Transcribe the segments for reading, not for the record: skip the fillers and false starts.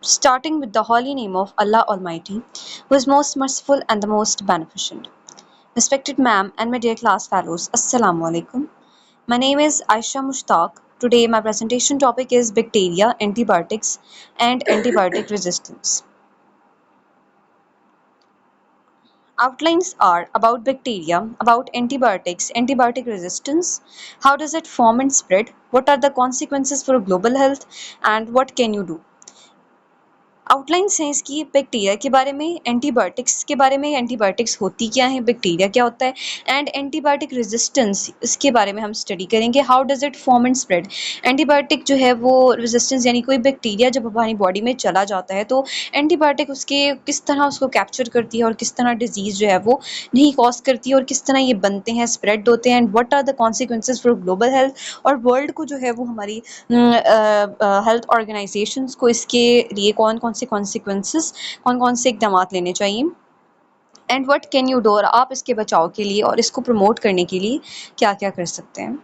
starting with the holy name of Allah Almighty, who is most merciful and the most beneficent. Respected ma'am and my dear class fellows, Assalamu alaikum. My name is Aisha Mushtaq. Today my presentation topic is bacteria, antibiotics and antibiotic resistance. Outlines are about bacteria, about antibiotics, antibiotic resistance, how does it form and spread, what are the consequences for global health, and what can you do. Outlines हैं इसकी bacteria के बारे में, antibiotics के बारे में, antibiotics होती क्या है, बैक्टीरिया क्या होता है एंड एंटीबायोटिक रेजिस्टेंस, इसके बारे में हम स्टडी करेंगे। How does it form and spread. Antibiotic जो है वो रेजिस्टेंस यानी कोई बैक्टीरिया जब हमारी बॉडी में चला जाता है तो एंटीबायोटिक उसके किस तरह उसको कैप्चर करती है और किस तरह डिजीज़ जो है वो नहीं कॉज करती है और किस तरह ये बनते हैं, स्प्रेड होते हैं and what are the consequences for global health और वर्ल्ड को जो है वो हमारी हेल्थ ऑर्गेनाइजेशंस को इसके लिए कौन कौन से कॉन्सिक्वेंसेस, कौन कौन से इकदाम लेने चाहिए and what can you do, और आप इसके बचाव के लिए और इसको प्रमोट करने के लिए क्या क्या कर सकते हैं।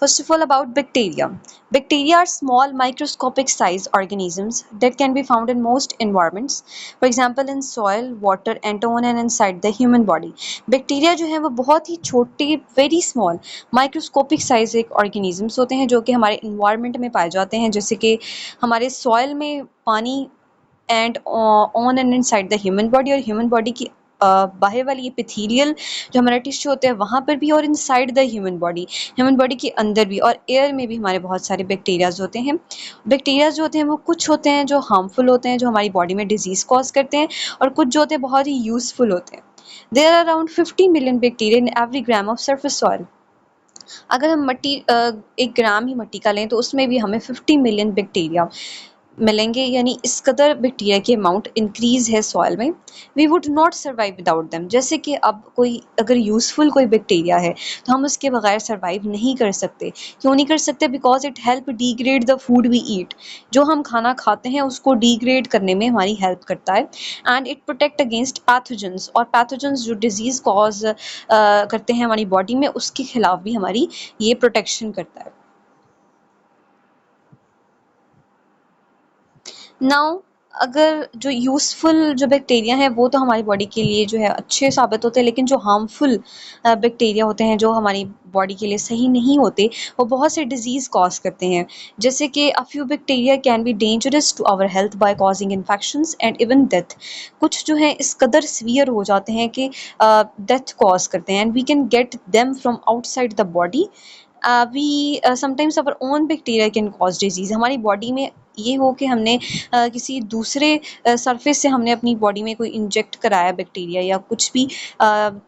First of all, about bacteria. Bacteria are small microscopic sized organisms that can be found in most environments. For example, in soil, water, and on and inside the human body. Bacteria जो है वो बहुत ही छोटे, very small microscopic size एक organisms होते हैं जो कि हमारे environment में पाए जाते हैं, जैसे कि हमारे soil में पानी and on and inside the human body, और ह्यूमन बॉडी की बाहर वाली एपिथेलियल जो हमारा टिश्यू होता है वहाँ पर भी, और इनसाइड द ह्यूमन बॉडी के अंदर भी, और एयर में भी हमारे बहुत सारे बैक्टीरियाज होते हैं। बैक्टीरियाज जो होते हैं वो कुछ होते हैं जो हार्मफुल होते हैं, जो हमारी बॉडी में डिजीज़ कॉज करते हैं, और कुछ जो होते हैं बहुत ही यूज़फुल होते हैं। There are around 50 million bacteria in every gram of surface soil. अगर हम मट्टी 1 ग्राम ही मट्टी का लें तो उसमें भी हमें 50 मिलियन बैक्टीरिया मिलेंगे, यानी इस कदर बैक्टीरिया की अमाउंट इंक्रीज़ है सॉइल में। We would not survive without them. जैसे कि अब कोई अगर यूज़फुल कोई बैक्टीरिया है तो हम उसके बगैर सर्वाइव नहीं कर सकते। क्यों नहीं कर सकते? Because it help degrade the food we eat. जो हम खाना खाते हैं उसको डिग्रेड करने में हमारी हेल्प करता है and it protect against pathogens, और पैथोजेंस जो डिजीज़ कॉज करते हैं हमारी बॉडी में उसके खिलाफ भी हमारी ये प्रोटेक्शन करता है। नाउ अगर जो यूज़फुल जो बैक्टीरिया हैं वो तो हमारी बॉडी के लिए जो है अच्छे साबित होते हैं, लेकिन जो हार्मफुल बैक्टीरिया होते हैं जो हमारी बॉडी के लिए सही नहीं होते, वो बहुत से डिजीज़ कॉज करते हैं। जैसे कि a few bacteria can be dangerous to our health by causing infections and even death. कुछ जो है इस कदर सीवियर हो जाते हैं कि डेथ कॉज करते हैं and we can get them from outside the body. We sometimes our own bacteria can cause disease. हमारी बॉडी में ये हो कि हमने किसी दूसरे सरफेस से हमने अपनी बॉडी में कोई इंजेक्ट कराया बैक्टीरिया या कुछ भी,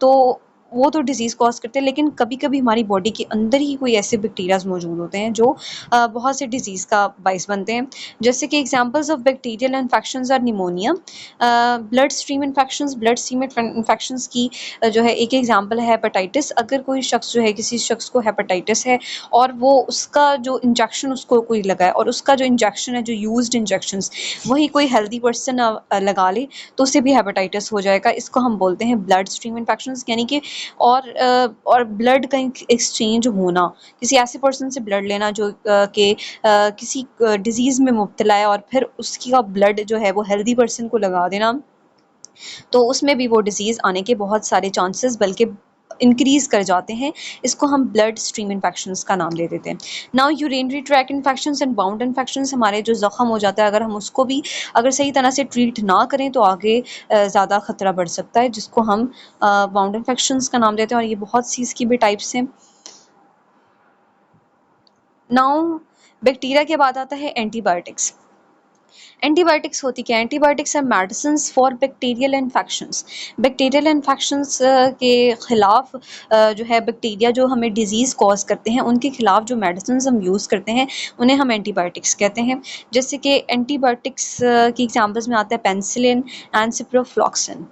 तो वो तो डिज़ीज़ कॉज करते हैं, लेकिन कभी कभी हमारी बॉडी के अंदर ही कोई ऐसे बैक्टीरियाज मौजूद होते हैं जो बहुत से डिज़ीज़ का बाइस बनते हैं। जैसे कि examples of bacterial infections are pneumonia, blood stream infections. Blood stream infections की जो है एक एग्जांपल है हेपेटाइटिस। अगर कोई शख्स जो है किसी शख्स को हेपेटाइटिस है और वो उसका जो इंजेक्शन उसको कोई लगाए और उसका जो इंजेक्शन है, जो यूज्ड इंजेक्शंस, वही कोई हेल्दी पर्सन लगा ले तो उसे भी हेपेटाइटिस हो जाएगा। इसको हम बोलते हैं ब्लड स्ट्रीम इन्फेक्शंस, यानी कि और ब्लड का एक्सचेंज होना, किसी ऐसे पर्सन से ब्लड लेना जो कि किसी डिजीज़ में मुब्तला है और फिर उसकी का ब्लड जो है वो हेल्दी पर्सन को लगा देना, तो उसमें भी वो डिज़ीज़ आने के बहुत सारे चांसेस बल्कि इंक्रीज़ कर जाते हैं। इसको हम ब्लड स्ट्रीम इन्फेक्शंस का नाम दे देते हैं। Now urinary tract infections and bound infections, हमारे जो ज़ख़म हो जाता है अगर हम उसको भी अगर सही तरह से ट्रीट ना करें तो आगे ज़्यादा ख़तरा बढ़ सकता है, जिसको हम बाउंड इन्फेक्शंस का नाम देते हैं, और ये बहुत सी इसकी भी टाइप्स हैं। नाउ बैक्टीरिया के बाद आता है एंटीबायोटिक्स। एंटीबायोटिक्स होती क्या है? एंटीबायोटिक्स है medicines for bacterial infections. Bacterial infections के ख़िलाफ़ जो है बैक्टीरिया जो हमें डिज़ीज़ कॉज करते हैं उनके ख़िलाफ़ जो मेडिसिन्स हम यूज़ करते हैं उन्हें हम एंटीबायोटिक्स कहते हैं। जैसे कि एंटीबायोटिक्स की एग्जांपल्स में आता है पेनिसिलिन एंड सिप्रोफ्लॉक्सिन।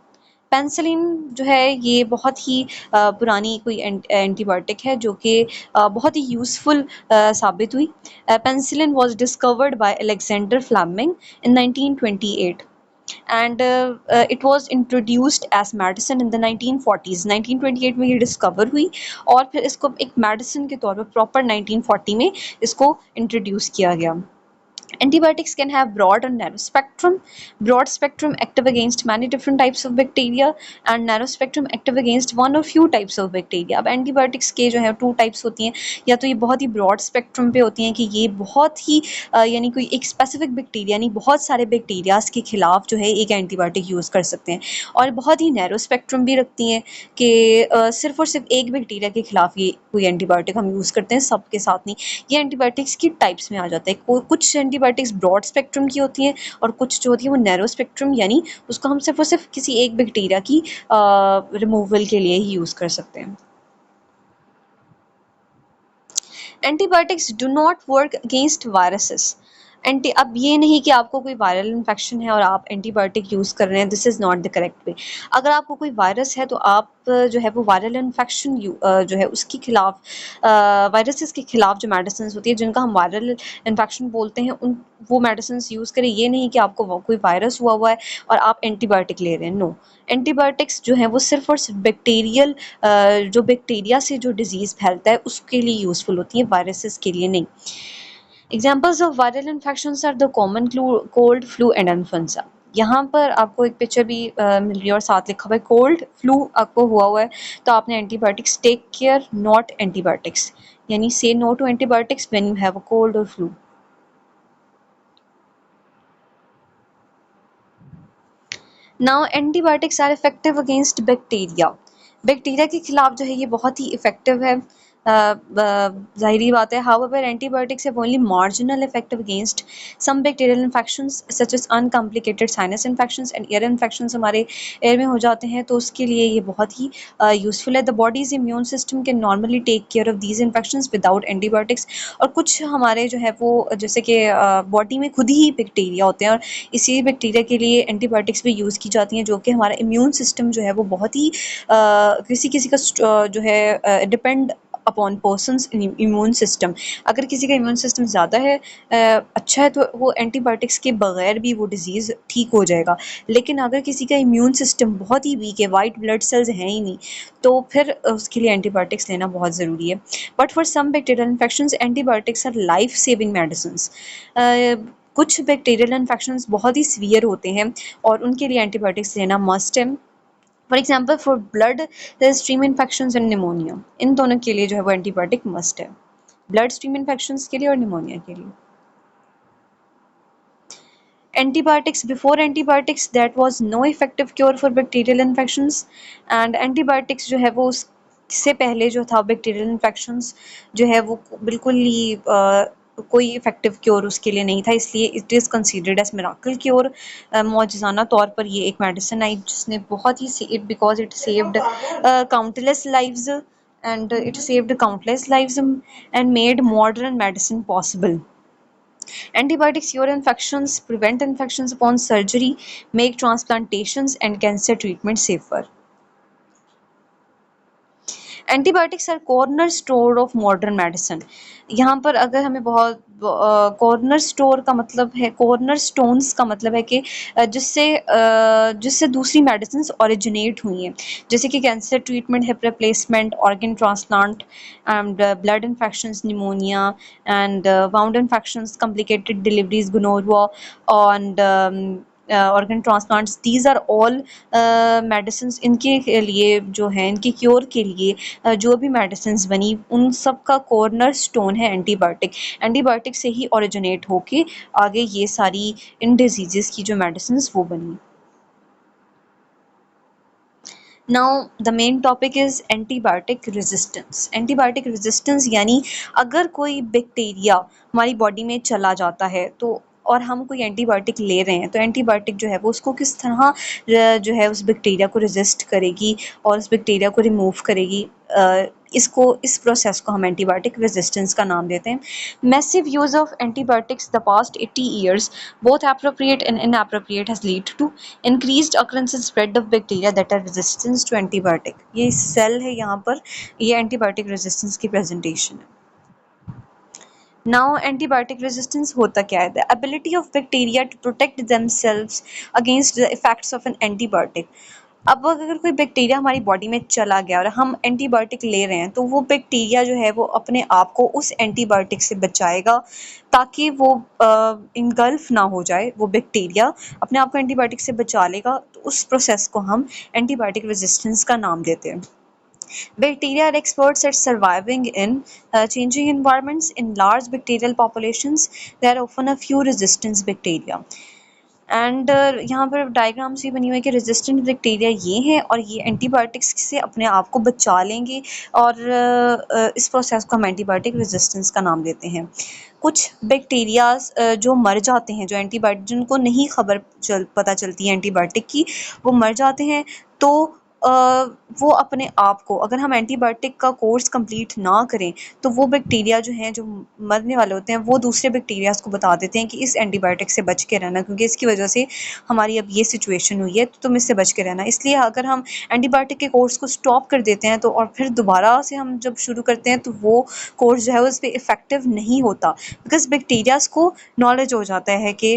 पेनिसिलिन जो है ये बहुत ही पुरानी कोई एंटीबायोटिक है जो कि बहुत ही यूज़फुल साबित हुई। Penicillin was discovered by Alexander Fleming in 1928 and it was introduced as medicine in the 1940s। 1928 में ये डिस्कवर हुई और फिर इसको एक मेडिसिन के तौर पर प्रॉपर 1940 में इसको इंट्रोड्यूस किया गया। Antibiotics can have broad and narrow spectrum. Broad spectrum active against many different types of bacteria and narrow spectrum active against one or few types of bacteria. अब antibiotics के जो है टू टाइप्स होती हैं, या तो ये बहुत ही ब्रॉड स्पेक्ट्रम पे होती हैं कि ये बहुत ही यानी कोई एक स्पेसिफिक बैक्टीरिया यानी बहुत सारे बैक्टीरियाज के खिलाफ जो है एक एंटीबायोटिक यूज़ कर सकते हैं, और बहुत ही नैरो स्पेक्ट्रम भी रखती हैं कि सिर्फ और सिर्फ एक बैक्टीरिया के खिलाफ ये कोई एंटीबायोटिक हम यूज़ करते हैं, सबके साथ नहीं। ये एंटीबायोटिक्स की टाइप्स में आ जाता है, कुछ एंटीबायोटिक्स ब्रॉड स्पेक्ट्रम की होती हैं और कुछ जो होती है वो नैरो स्पेक्ट्रम, यानी उसको हम सिर्फ और सिर्फ किसी एक बैक्टीरिया की रिमूवल के लिए ही यूज़ कर सकते हैं। Antibiotics do not work against viruses. Anti अब ये नहीं कि आपको कोई वायरल इन्फेक्शन है और आप एंटीबायोटिक यूज़ कर रहे हैं, this is not the correct way. अगर आपको कोई वायरस है तो आप जो है वो वायरल इन्फेक्शन जो है उसके खिलाफ वायरसेस के खिलाफ जो मेडिसिन होती है जिनका हम वायरल इन्फेक्शन बोलते हैं उन वो मेडिसिन यूज़ करें। ये नहीं कि आपको कोई वायरस हुआ है और आप एंटीबायोटिक ले रहे हैं, नो। एंटीबायोटिक्स जो है वो सिर्फ और सिर्फ बैक्टीरियल जो बैक्टीरिया से जो डिजीज़ फैलता है उसके लिए यूज़फुल होती है, वायरसेस के लिए नहीं। Examples of viral infections are the common cold, flu and influenza. यहाँ पर आपको एक पिक्चर भी मिल रही है और साथ लिखा हुआ है कोल्ड फ्लू आपको हुआ है तो आपने antibiotics take care not antibiotics, यानी say no to antibiotics when you have a cold और flu. Now antibiotics are effective against bacteria. Bacteria के खिलाफ जो है ये बहुत ही इफेक्टिव है, ज़ाहिरी बात है। However antibiotics have only marginal effective against some bacterial infections such as uncomplicated sinus infections and ear infections हमारे एयर में हो जाते हैं तो उसके लिए ये बहुत ही यूज़फुल है। The body's immune system can normally take care of these infections without antibiotics. और कुछ हमारे जो है वो जैसे कि बॉडी में खुद ही बैक्टीरिया होते हैं और इसी बैक्टीरिया के लिए एंटीबायोटिक्स भी यूज़ की जाती हैं जो कि हमारा इम्यून सिस्टम जो है वो बहुत ही किसी किसी का जो है depend upon persons immune system. अगर किसी का इम्यून सिस्टम ज़्यादा है अच्छा है तो वो एंटीबायोटिक्स के बगैर भी वो डिज़ीज़ ठीक हो जाएगा, लेकिन अगर किसी का इम्यून सिस्टम बहुत ही वीक है, वाइट ब्लड सेल्स हैं ही नहीं, तो फिर उसके लिए एंटीबायोटिक्स लेना बहुत ज़रूरी है। But for some bacterial infections antibiotics are life saving medicines. कुछ बैक्टीरियल इन्फेक्शंस बहुत ही सीवियर होते हैं और उनके लिए एंटीबायोटिक्स लेना मस्ट है। For example for blood stream infections and pneumonia, इन दोनों के लिए जो है वो एंटीबायोटिक मस्ट है, ब्लड स्ट्रीम इन्फेक्शंस के लिए और निमोनिया के लिए। Antibiotics, before antibiotics that was no effective cure for bacterial infections, and antibiotics जो है वो उससे पहले जो था बैक्टीरियल इन्फेक्शंस जो है वो बिल्कुल ही कोई इफेक्टिव क्योर उसके लिए नहीं था, इसलिए it is considered as miracle cure. मौजज़ाना तौर पर ये एक मेडिसिन आई जिसने बहुत ही it because it saved countless lives and it saved countless lives and made modern medicine possible. Antibiotics cure infections, prevent infections upon surgery, make transplantations and cancer treatment safer. Antibiotics are cornerstone of modern medicine. यहाँ पर अगर हमें बहुत corner store का मतलब है, corner stones का मतलब है कि जिससे दूसरी मेडिसिन ओरिजिनेट हुई हैं, जैसे कि cancer treatment, hip replacement, organ transplant and blood infections, pneumonia and wound infections, complicated deliveries, gonorrhoea and organ transplants, these are all medicine. इनके लिए जो है इनके क्योर के लिए जो भी मेडिसिन बनी उन सब का कॉर्नर स्टोन है एंटीबायोटिक। एंटीबायोटिक से ही ओरिजिनेट होके आगे ये सारी इन डिजीज़ की जो मेडिसिन वो बनी। Now the main topic is antibiotic resistance. Antibiotic resistance यानी अगर कोई बैक्टीरिया हमारी बॉडी में चला जाता है तो और हम कोई एंटीबायोटिक ले रहे हैं तो एंटीबायोटिक जो है वो उसको किस तरह जो है उस बैक्टीरिया को रेजिस्ट करेगी और उस बैक्टीरिया को रिमूव करेगी, इस प्रोसेस को हम एंटीबायोटिक रेजिस्टेंस का नाम देते हैं। Massive use of antibiotics the past 80 years both appropriate and inappropriate has led to increased occurrence and spread of bacteria that are resistant to antibiotic। ये सेल है यहाँ पर, ये एंटीबायोटिक रेजिस्टेंस की प्रेजेंटेशन है। नाउ एंटीबायोटिक रेजिस्टेंस होता क्या है? The ability of bacteria to protect themselves against the effects of an antibiotic. अब अगर कोई बैक्टीरिया हमारी बॉडी में चला गया और हम एंटीबायोटिक ले रहे हैं, तो वो बैक्टीरिया जो है वो अपने आप को उस एंटीबायोटिक से बचाएगा, ताकि वो इनगल्फ ना हो जाए। वो बैक्टीरिया अपने आप को एंटीबायोटिक से बचा लेगा, तो उस प्रोसेस को हम एंटीबायोटिक रेजिस्टेंस का नाम देते हैं। Bacteria are experts at surviving in changing environments. In large bacterial populations, there are often a few resistant bacteria. And यहाँ पर डायग्राम्स भी बनी हुई है कि रेजिस्टेंट बैक्टीरिया ये हैं और ये एंटीबायोटिक्स से अपने आप को बचा लेंगे, और इस प्रोसेस को हम एंटीबायोटिक रेजिस्टेंस का नाम देते हैं। कुछ बैक्टीरियाज जो मर जाते हैं, जो एंटीबायोटिक जिनको नहीं पता चलती है एंटीबायोटिक की, वो मर जाते हैं। तो अ, वो अपने आप को, अगर हम एंटीबायोटिक का कोर्स कंप्लीट ना करें, तो वो बैक्टीरिया जो हैं, जो मरने वाले होते हैं, वो दूसरे बैक्टीरियाज को बता देते हैं कि इस एंटीबायोटिक से बच के रहना, क्योंकि इसकी वजह से हमारी अब ये सिचुएशन हुई है, तो तुम इससे बच के रहना। इसलिए अगर हम एंटीबायोटिक के कोर्स को स्टॉप कर देते हैं, तो और फिर दोबारा से हम जब शुरू करते हैं, तो वो कोर्स जो है उस पर इफ़ेक्टिव नहीं होता, बिकॉज बैक्टीरियाज को नॉलेज हो जाता है कि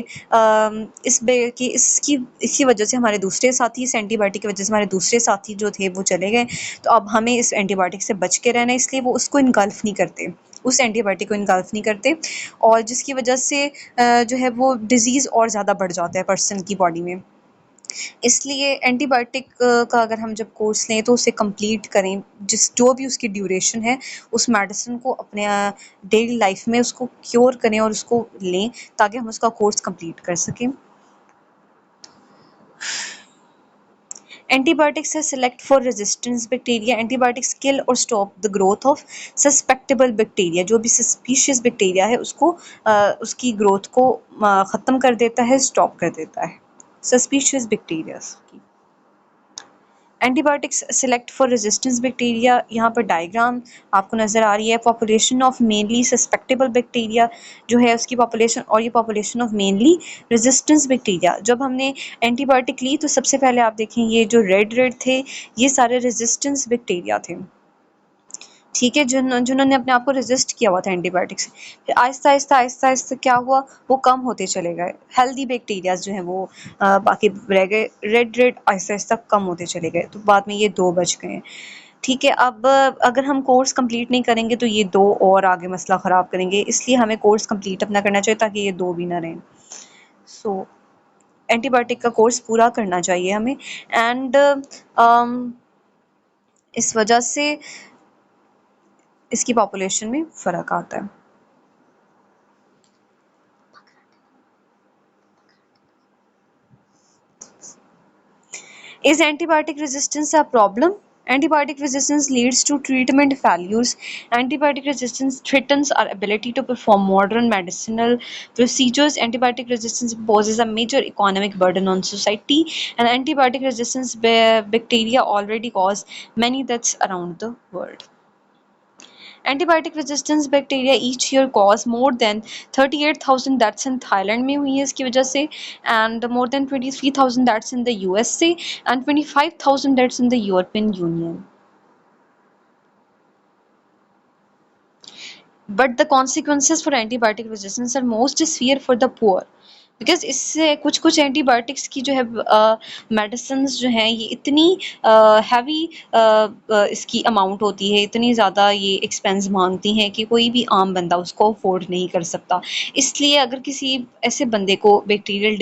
इसकी वजह से हमारे दूसरे साथी, इस एंटीबायोटिक की वजह से हमारे दूसरे साथी जो थे वो चले गए, तो अब हमें इस एंटीबायोटिक से बच के रहना है। इसलिए वो उसको इनगल्फ नहीं करते, उस एंटीबायोटिक को इनगल्फ नहीं करते, और जिसकी वजह से जो है वो डिज़ीज़ और ज़्यादा बढ़ जाता है पर्सन की बॉडी में। इसलिए एंटीबायोटिक का अगर हम जब कोर्स लें, तो उसे कंप्लीट करें, जो भी उसकी ड्यूरेशन है, उस मेडिसिन को अपने डेली लाइफ में उसको क्योर करें और उसको लें, ताकि हम उसका कोर्स कंप्लीट कर सकें। Antibiotics are select for resistance bacteria. Antibiotics kill or stop the growth of suspectable bacteria. जो भी suspicious bacteria है उसको उसकी growth को ख़त्म कर देता है, stop कर देता है suspicious bacteria की। Antibiotics select for resistance bacteria, यहाँ पर डायग्राम आपको नज़र आ रही है। Population of mainly susceptible bacteria जो है उसकी पॉपुलेशन, और ये population of mainly resistance bacteria. जब हमने एंटीबायोटिक ली, तो सबसे पहले आप देखें ये जो रेड रेड थे, ये सारे रेजिस्टेंस बैक्टीरिया थे, ठीक है, जिन्होंने अपने आप को रेजिस्ट किया हुआ था एंटीबायोटिक से। फिर आहिस्ता आहिस्ता आहिस्ता आहिस्ता क्या हुआ, वो कम होते चले गए। हेल्दी बैक्टीरियाज जो हैं वो बाकी रह गए, रेड रेड आहिस्ता आहिस्ता कम होते चले गए, तो बाद में ये 2 बच गए। ठीक है, अब अगर हम कोर्स कंप्लीट नहीं करेंगे, तो ये 2 और आगे मसला ख़राब करेंगे, इसलिए हमें कोर्स कंप्लीट अपना करना चाहिए, ताकि ये 2 भी ना रहें। सो एंटीबायोटिक का कोर्स पूरा करना चाहिए हमें, एंड इस वजह से इसकी पॉपुलेशन में फ़र्क आता है। Is antibiotic resistance a problem? Antibiotic resistance leads to treatment failures. Antibiotic resistance threatens our ability to perform modern medicinal procedures. Antibiotic resistance poses a major economic burden on society, and antibiotic resistance bacteria already cause many deaths around the world. Antibiotic resistance bacteria each year cause more than 38,000 deaths in Thailand में हुई है इसकी वजह से, and more than 23,000 deaths in the USA, and 25,000 deaths in the European union. But the consequences for antibiotic resistance are most severe for the poor, because इससे कुछ कुछ antibiotics की जो है मेडिसिन जो हैं, ये इतनी हैवी इसकी अमाउंट होती है, इतनी ज़्यादा ये एक्सपेंस मांगती हैं कि कोई भी आम बंदा उसको अफोर्ड नहीं कर सकता। इसलिए अगर किसी ऐसे बंदे को बैक्टीरियल